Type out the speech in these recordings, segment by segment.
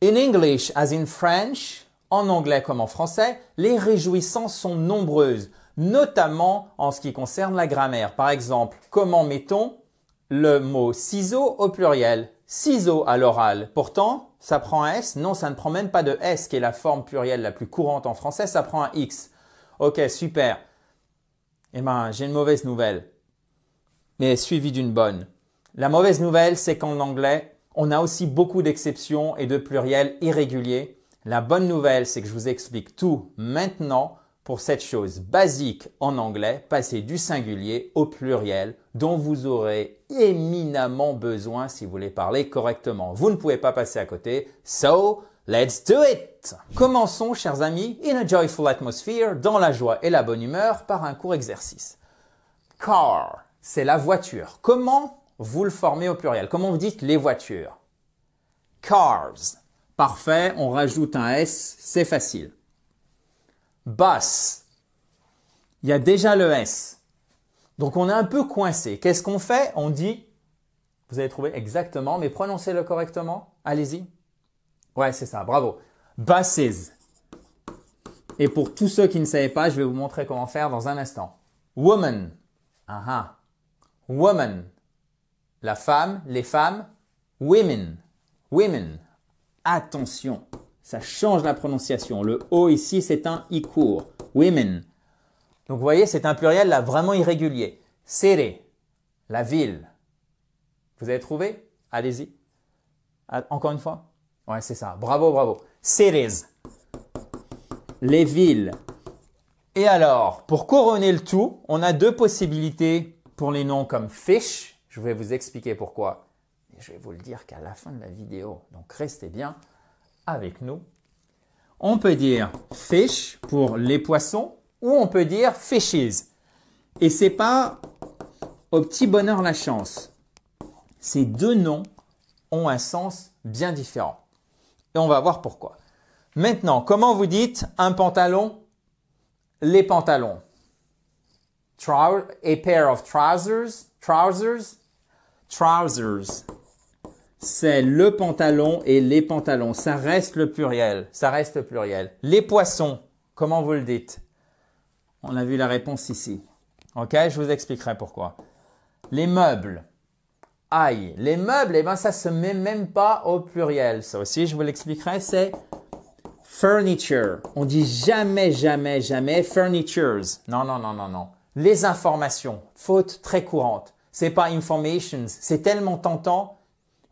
In English as in French, en anglais comme en français, les réjouissances sont nombreuses, notamment en ce qui concerne la grammaire. Par exemple, comment mettons le mot ciseaux au pluriel? Ciseaux à l'oral. Pourtant, ça prend un S. Non, ça ne prend même pas de S, qui est la forme plurielle la plus courante en français. Ça prend un X. Ok, super. Eh ben, j'ai une mauvaise nouvelle, mais suivie d'une bonne. La mauvaise nouvelle, c'est qu'en anglais, on a aussi beaucoup d'exceptions et de pluriels irréguliers. La bonne nouvelle, c'est que je vous explique tout maintenant pour cette chose basique en anglais, passer du singulier au pluriel dont vous aurez éminemment besoin si vous voulez parler correctement. Vous ne pouvez pas passer à côté. So, let's do it! Commençons, chers amis, in a joyful atmosphere, dans la joie et la bonne humeur, par un court exercice. Car, c'est la voiture. Comment vous le formez au pluriel? Comment vous dites les voitures? Cars. Parfait, on rajoute un S, c'est facile. Bus. Il y a déjà le S. Donc on est un peu coincé. Qu'est-ce qu'on fait? On dit, vous avez trouvé exactement, mais prononcez-le correctement. Allez-y. Ouais, c'est ça, bravo. Buses. Et pour tous ceux qui ne savaient pas, je vais vous montrer comment faire dans un instant. Woman. Aha. Woman. La femme, les femmes. Women. Women. Attention, ça change la prononciation. Le O ici, c'est un I court. Women. Donc vous voyez, c'est un pluriel là vraiment irrégulier. City. La ville. Vous avez trouvé? Allez-y. Encore une fois? Ouais, c'est ça. Bravo, bravo. Cities. Les villes. Et alors, pour couronner le tout, on a deux possibilités pour les noms comme fish. Je vais vous expliquer pourquoi. Et je vais vous le dire qu'à la fin de la vidéo. Donc, restez bien avec nous. On peut dire fish pour les poissons ou on peut dire fishes. Et c'est pas au petit bonheur la chance. Ces deux noms ont un sens bien différent. Et on va voir pourquoi. Maintenant, comment vous dites un pantalon? Les pantalons. A pair of trousers. Trousers. Trousers. C'est le pantalon et les pantalons. Ça reste le pluriel. Ça reste le pluriel. Les poissons. Comment vous le dites? On a vu la réponse ici. Ok, je vous expliquerai pourquoi. Les meubles. Aïe, les meubles, eh ben, ça se met même pas au pluriel. Ça aussi, je vous l'expliquerai, c'est furniture. On dit jamais, jamais, jamais furnitures. Non, non, non, non, non. Les informations, faute très courante. C'est pas informations. C'est tellement tentant,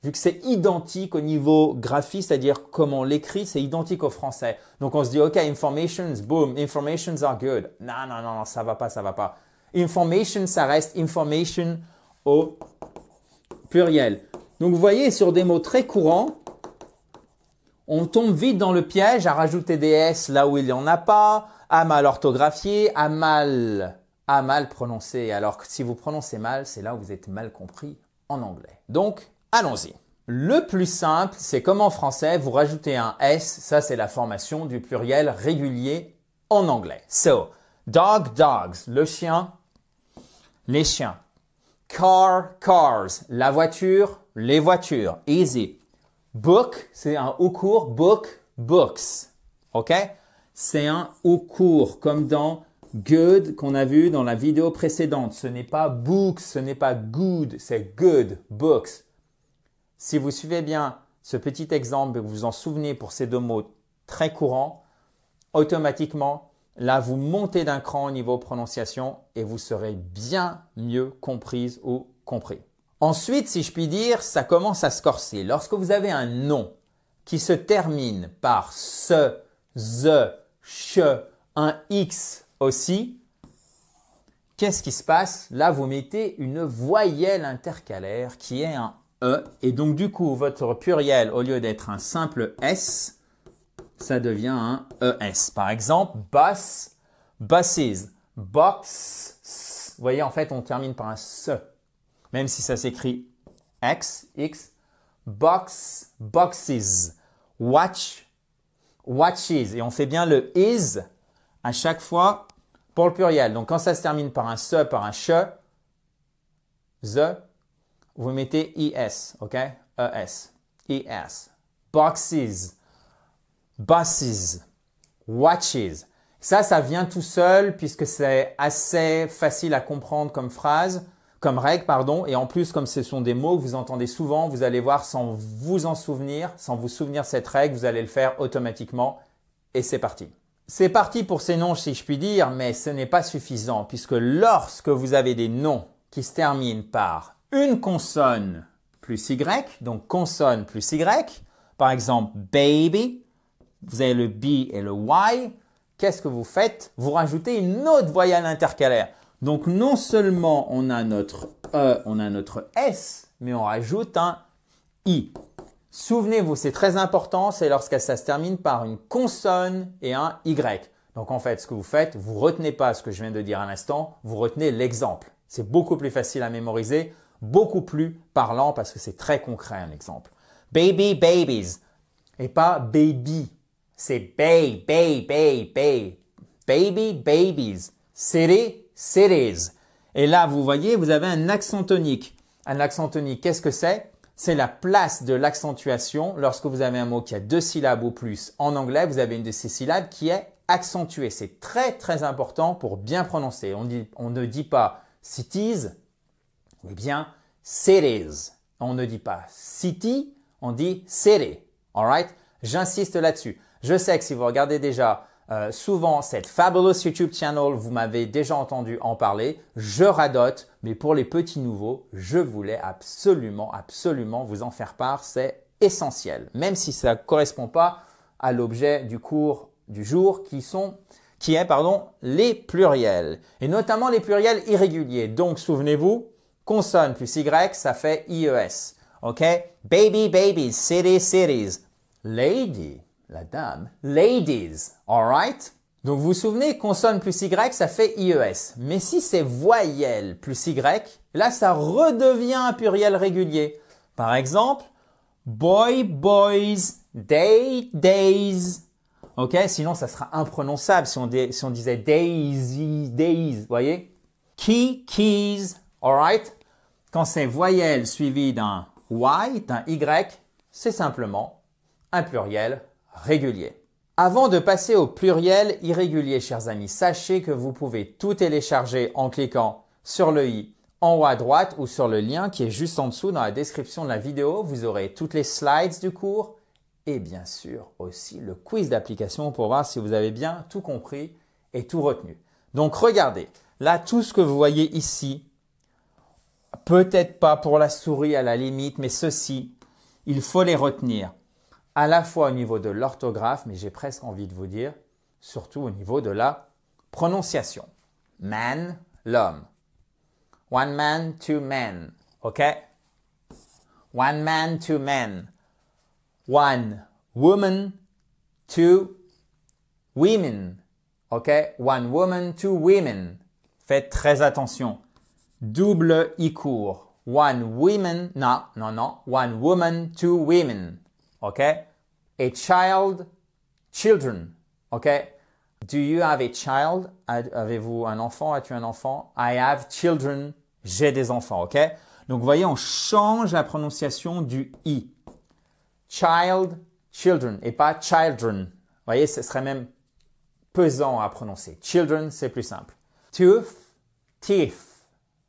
vu que c'est identique au niveau graphique, c'est-à-dire comment on l'écrit, c'est identique au français. Donc, on se dit, OK, informations, boom, informations are good. Non, non, non, non, ça va pas, ça va pas. Information, ça reste information au pluriel. Donc, vous voyez, sur des mots très courants, on tombe vite dans le piège à rajouter des S là où il n'y en a pas, à mal orthographier, à mal prononcer. Alors que si vous prononcez mal, c'est là où vous êtes mal compris en anglais. Donc, allons-y. Le plus simple, c'est comme en français, vous rajoutez un S. Ça, c'est la formation du pluriel régulier en anglais. So, dog, dogs. Le chien, les chiens. Car, cars. La voiture, les voitures. Easy. Book, c'est un O court. Book, books. OK? C'est un O court, comme dans good qu'on a vu dans la vidéo précédente. Ce n'est pas books, ce n'est pas good, c'est good, books. Si vous suivez bien ce petit exemple et que vous vous en souvenez pour ces deux mots très courants, automatiquement, là, vous montez d'un cran au niveau prononciation et vous serez bien mieux comprise ou compris. Ensuite, si je puis dire, ça commence à se corser. Lorsque vous avez un nom qui se termine par se, the, che, un X aussi, qu'est-ce qui se passe? Là, vous mettez une voyelle intercalaire qui est un E. Et donc, du coup, votre pluriel, au lieu d'être un simple S, ça devient un ES. Par exemple, bus, buses, box. Vous voyez, en fait, on termine par un se. Même si ça s'écrit X, X. Box, boxes. Watch, watches. Et on fait bien le is à chaque fois pour le pluriel. Donc, quand ça se termine par un se, par un che, the, vous mettez ES, ok? ES, ES. Boxes, buses, watches. Ça vient tout seul puisque c'est assez facile à comprendre comme phrase, comme règle, pardon. Et en plus, comme ce sont des mots que vous entendez souvent, vous allez voir sans vous en souvenir, sans vous souvenir cette règle, vous allez le faire automatiquement. Et c'est parti. C'est parti pour ces noms, si je puis dire, mais ce n'est pas suffisant puisque lorsque vous avez des noms qui se terminent par une consonne plus Y, donc consonne plus Y, par exemple baby, vous avez le B et le Y, qu'est-ce que vous faites? Vous rajoutez une autre voyelle intercalaire. Donc non seulement on a notre E, on a notre S, mais on rajoute un I. Souvenez-vous, c'est très important, c'est lorsque ça se termine par une consonne et un Y. Donc en fait, ce que vous faites, vous ne retenez pas ce que je viens de dire à l'instant, vous retenez l'exemple. C'est beaucoup plus facile à mémoriser, beaucoup plus parlant parce que c'est très concret un exemple. Baby, babies et pas baby. C'est baby, babies. City, cities. Et là, vous voyez, vous avez un accent tonique. Un accent tonique, qu'est-ce que c'est? C'est la place de l'accentuation lorsque vous avez un mot qui a 2 syllabes ou plus. En anglais, vous avez une de ces syllabes qui est accentuée. C'est très, très important pour bien prononcer. On ne dit pas cities, mais bien cities. On ne dit pas city, on dit city. Alright? J'insiste là-dessus. Je sais que si vous regardez déjà souvent cette Fabulous YouTube channel, vous m'avez déjà entendu en parler. Je radote, mais pour les petits nouveaux, je voulais absolument vous en faire part. C'est essentiel, même si ça ne correspond pas à l'objet du cours du jour qui est les pluriels, et notamment les pluriels irréguliers. Donc, souvenez-vous, consonne plus Y, ça fait IES. OK? Baby, babies, city, cities. Lady, la dame, ladies, alright? Donc vous vous souvenez, consonne plus Y, ça fait IES. Mais si c'est voyelle plus Y, là ça redevient un pluriel régulier. Par exemple, boy, boys, day, days. Ok? Sinon ça sera imprononçable si on disait daisy, days, voyez? Key, keys, alright? Quand c'est voyelle suivie d'un Y, d'un Y, c'est simplement un pluriel régulier. Avant de passer au pluriel irrégulier, chers amis, sachez que vous pouvez tout télécharger en cliquant sur le i en haut à droite ou sur le lien qui est juste en dessous dans la description de la vidéo. Vous aurez toutes les slides du cours et bien sûr aussi le quiz d'application pour voir si vous avez bien tout compris et tout retenu. Donc regardez, là tout ce que vous voyez ici, peut-être pas pour la souris à la limite, mais ceci, il faut les retenir. À la fois au niveau de l'orthographe, mais j'ai presque envie de vous dire, surtout au niveau de la prononciation. Man, l'homme. One man, two men. OK? One man, two men. One woman, two women. OK? One woman, two women. Faites très attention. Double I court. One woman, non. One woman, two women. Okay? A child, children. Okay? Do you have a child? Avez-vous un enfant? As-tu un enfant? I have children. J'ai des enfants. OK? Donc, vous voyez, on change la prononciation du I. Child, children et pas children. Vous voyez, ce serait même pesant à prononcer. Children, c'est plus simple. Tooth, teeth.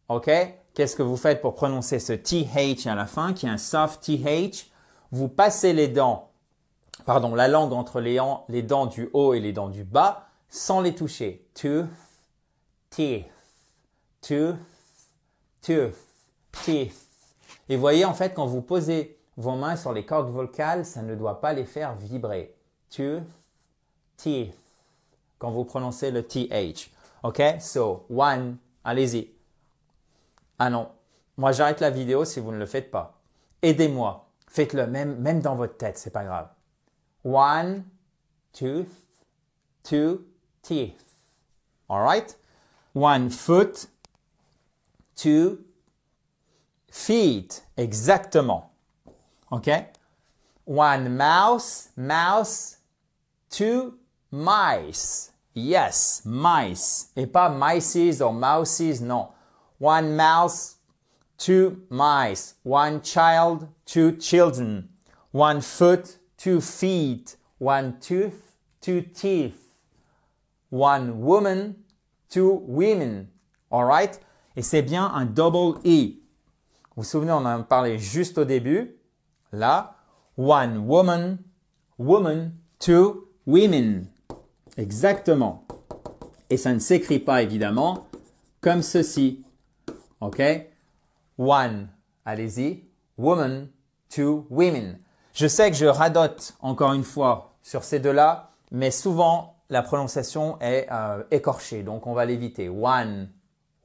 OK? Qu'est-ce que vous faites pour prononcer ce TH à la fin, qui est un soft TH? Vous passez la langue entre les dents du haut et les dents du bas sans les toucher. Tooth, teeth, tooth, tooth, teeth. Et voyez, en fait, quand vous posez vos mains sur les cordes vocales, ça ne doit pas les faire vibrer. Tooth, teeth. Quand vous prononcez le TH. OK? So, one. Allez-y. Ah non. Moi, j'arrête la vidéo si vous ne le faites pas. Aidez-moi. Faites-le même dans votre tête, c'est pas grave. One, tooth, two teeth. Alright? One foot, two feet. Exactement. OK? One mouse, two mice. Yes, mice. Et pas mices or mouses, non. One mouse, two mice. One child, two children. One foot, two feet. one tooth, two teeth. One woman, two women. Alright? Et c'est bien un double E. Vous vous souvenez, on en a parlé juste au début. Là, one woman, woman, two women. Exactement. Et ça ne s'écrit pas évidemment comme ceci. OK? One, allez-y, woman, two women. Je sais que je radote encore une fois sur ces deux-là, mais souvent la prononciation est écorchée, donc on va l'éviter. One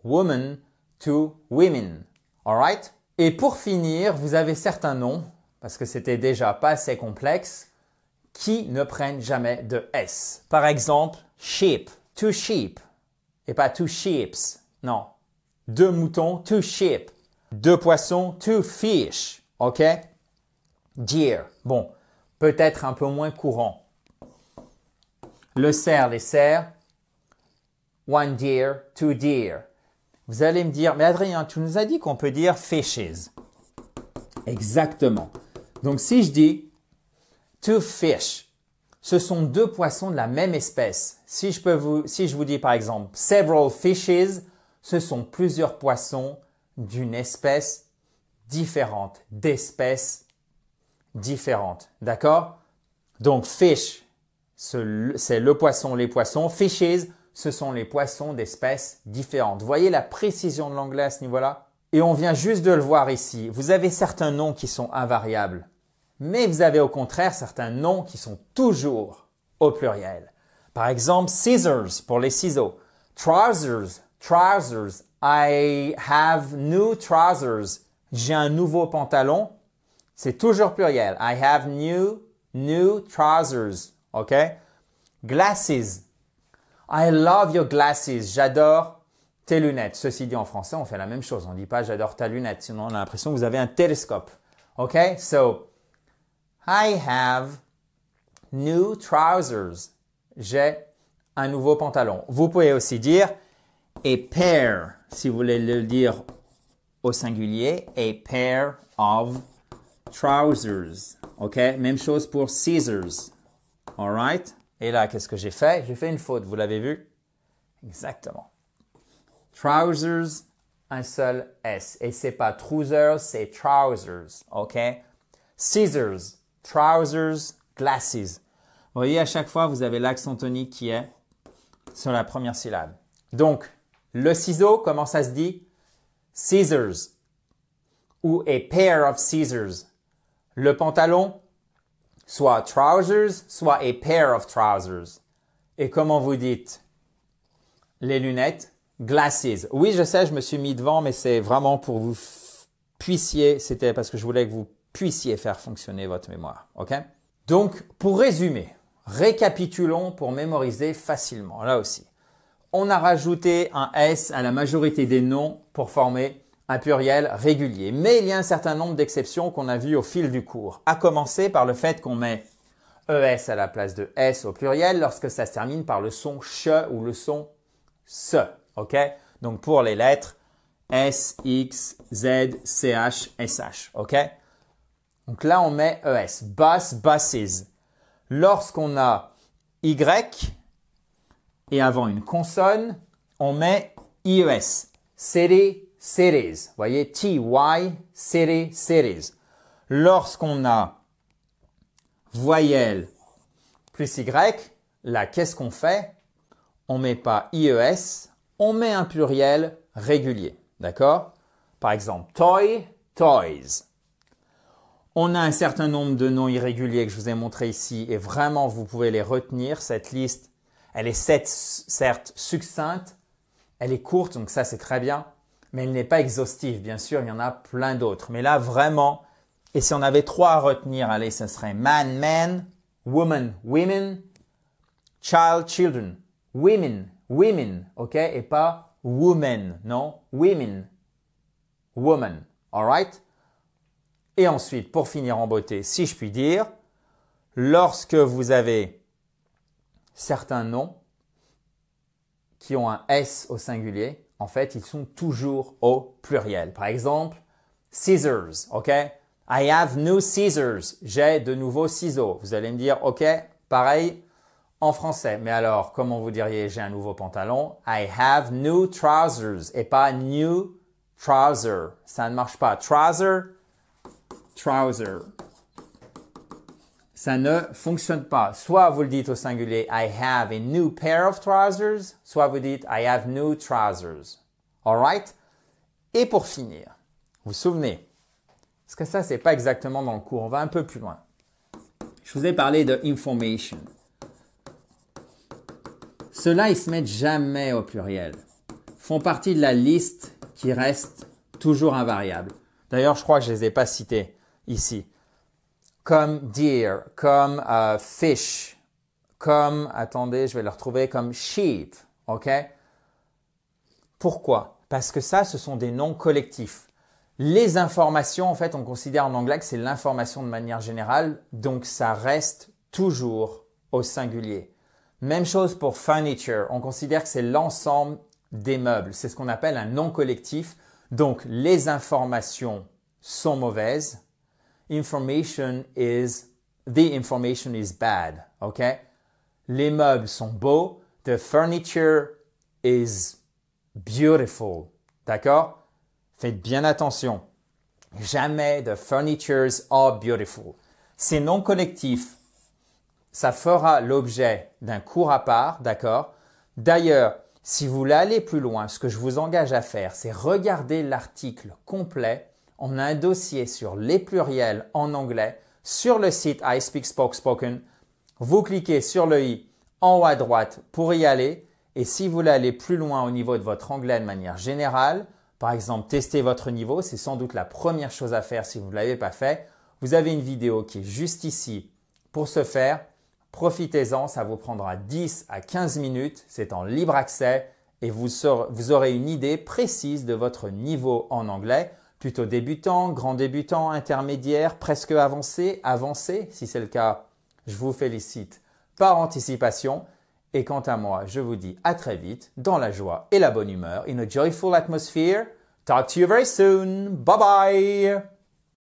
woman, two women. Alright? Et pour finir, vous avez certains noms, parce que c'était déjà pas assez complexe, qui ne prennent jamais de S. Par exemple, sheep, two sheep, et pas two sheeps. Non. Deux moutons, two sheep. Deux poissons, two fish. OK? Deer. Bon, peut-être un peu moins courant. Le cerf, les cerfs. One deer, two deer. Vous allez me dire, mais Adrien, tu nous as dit qu'on peut dire fishes. Exactement. Donc, si je dis two fish, ce sont deux poissons de la même espèce. Si je vous dis par exemple several fishes, ce sont plusieurs poissons d'une espèce différente, d'espèces différentes. D'accord? Donc, fish, c'est le poisson, les poissons. Fishes, ce sont les poissons d'espèces différentes. Vous voyez la précision de l'anglais à ce niveau-là? Et on vient juste de le voir ici. Vous avez certains noms qui sont invariables, mais vous avez au contraire certains noms qui sont toujours au pluriel. Par exemple, scissors pour les ciseaux. Trousers, trousers. I have new trousers. J'ai un nouveau pantalon. C'est toujours pluriel. I have new trousers. OK? Glasses. I love your glasses. J'adore tes lunettes. Ceci dit, en français, on fait la même chose. On ne dit pas j'adore ta lunette. Sinon, on a l'impression que vous avez un télescope. OK? So, I have new trousers. J'ai un nouveau pantalon. Vous pouvez aussi dire a pair, si vous voulez le dire au singulier. A pair of trousers. OK? Même chose pour scissors. All right? Et là, qu'est-ce que j'ai fait? J'ai fait une faute, vous l'avez vu? Exactement. Trousers, un seul S. Et c'est pas trousers, c'est trousers. OK? Scissors, trousers, glasses. Vous voyez, à chaque fois, vous avez l'accent tonique qui est sur la première syllabe. Donc, le ciseau, comment ça se dit? Scissors. Ou a pair of scissors. Le pantalon, soit trousers, soit a pair of trousers. Et comment vous dites les lunettes? Glasses. Oui, je sais, je me suis mis devant, mais c'est vraiment pour vous puissiez, c'était parce que je voulais que vous puissiez faire fonctionner votre mémoire. OK? Donc, pour résumer, récapitulons pour mémoriser facilement. Là aussi, on a rajouté un S à la majorité des noms pour former un pluriel régulier. Mais il y a un certain nombre d'exceptions qu'on a vues au fil du cours, à commencer par le fait qu'on met ES à la place de S au pluriel lorsque ça se termine par le son CH ou le son SE. OK? Donc, pour les lettres S, X, Z, CH, SH. OK? Donc là, on met ES. Bus, buses. Lorsqu'on a Y et avant une consonne, on met IES. City, cities. Vous voyez, TY, city, cities. Lorsqu'on a voyelle plus Y, là, qu'est-ce qu'on fait? On met pas IES, on met un pluriel régulier. D'accord? Par exemple, toy, toys. On a un certain nombre de noms irréguliers que je vous ai montré ici et vraiment, vous pouvez les retenir. Cette liste, elle est certes succincte, elle est courte, donc ça, c'est très bien, mais elle n'est pas exhaustive. Bien sûr, il y en a plein d'autres. Mais là, vraiment, et si on avait trois à retenir, allez, ce serait man, man, woman, women, child, children, women, women, ok? Et pas women, non? Women, woman, alright? Et ensuite, pour finir en beauté, si je puis dire, lorsque vous avez certains noms qui ont un S au singulier, en fait, ils sont toujours au pluriel. Par exemple, scissors, ok? I have new scissors. J'ai de nouveaux ciseaux. Vous allez me dire, ok, Pareil en français. Mais alors, comment vous diriez j'ai un nouveau pantalon? I have new trousers et pas new trouser. Ça ne marche pas. Trouser, trouser. Ça ne fonctionne pas. Soit vous le dites au singulier, I have a new pair of trousers, soit vous dites, I have new trousers. Alright? Et pour finir, vous vous souvenez, parce que ça, c'est pas exactement dans le cours, on va un peu plus loin. Je vous ai parlé de information. Ceux-là, ils se mettent jamais au pluriel. Font partie de la liste qui reste toujours invariable. D'ailleurs, je crois que je les ai pas cités ici. Comme deer, comme fish, comme, attendez, je vais le retrouver, comme sheep, ok? Pourquoi? Parce que ça, ce sont des noms collectifs. Les informations, en fait, on considère en anglais que c'est l'information de manière générale, donc ça reste toujours au singulier. Même chose pour furniture, on considère que c'est l'ensemble des meubles. C'est ce qu'on appelle un nom collectif. Donc, les informations sont mauvaises. The information is bad, ok? Les meubles sont beaux. The furniture is beautiful, d'accord? Faites bien attention. Jamais the furnitures are beautiful. Ces noms collectifs, ça fera l'objet d'un cours à part, d'accord? D'ailleurs, si vous voulez aller plus loin, ce que je vous engage à faire, c'est regarder l'article complet. On a un dossier sur les pluriels en anglais sur le site I Speak Spoke Spoken. Vous cliquez sur le i en haut à droite pour y aller. Et si vous voulez aller plus loin au niveau de votre anglais de manière générale, par exemple tester votre niveau, c'est sans doute la première chose à faire si vous ne l'avez pas fait. Vous avez une vidéo qui est juste ici pour ce faire. Profitez-en, ça vous prendra 10 à 15 minutes. C'est en libre accès et vous aurez une idée précise de votre niveau en anglais. Plutôt débutant, grand débutant, intermédiaire, presque avancé, avancé. Si c'est le cas, je vous félicite par anticipation. Et quant à moi, je vous dis à très vite dans la joie et la bonne humeur, in a joyful atmosphere. Talk to you very soon. Bye bye.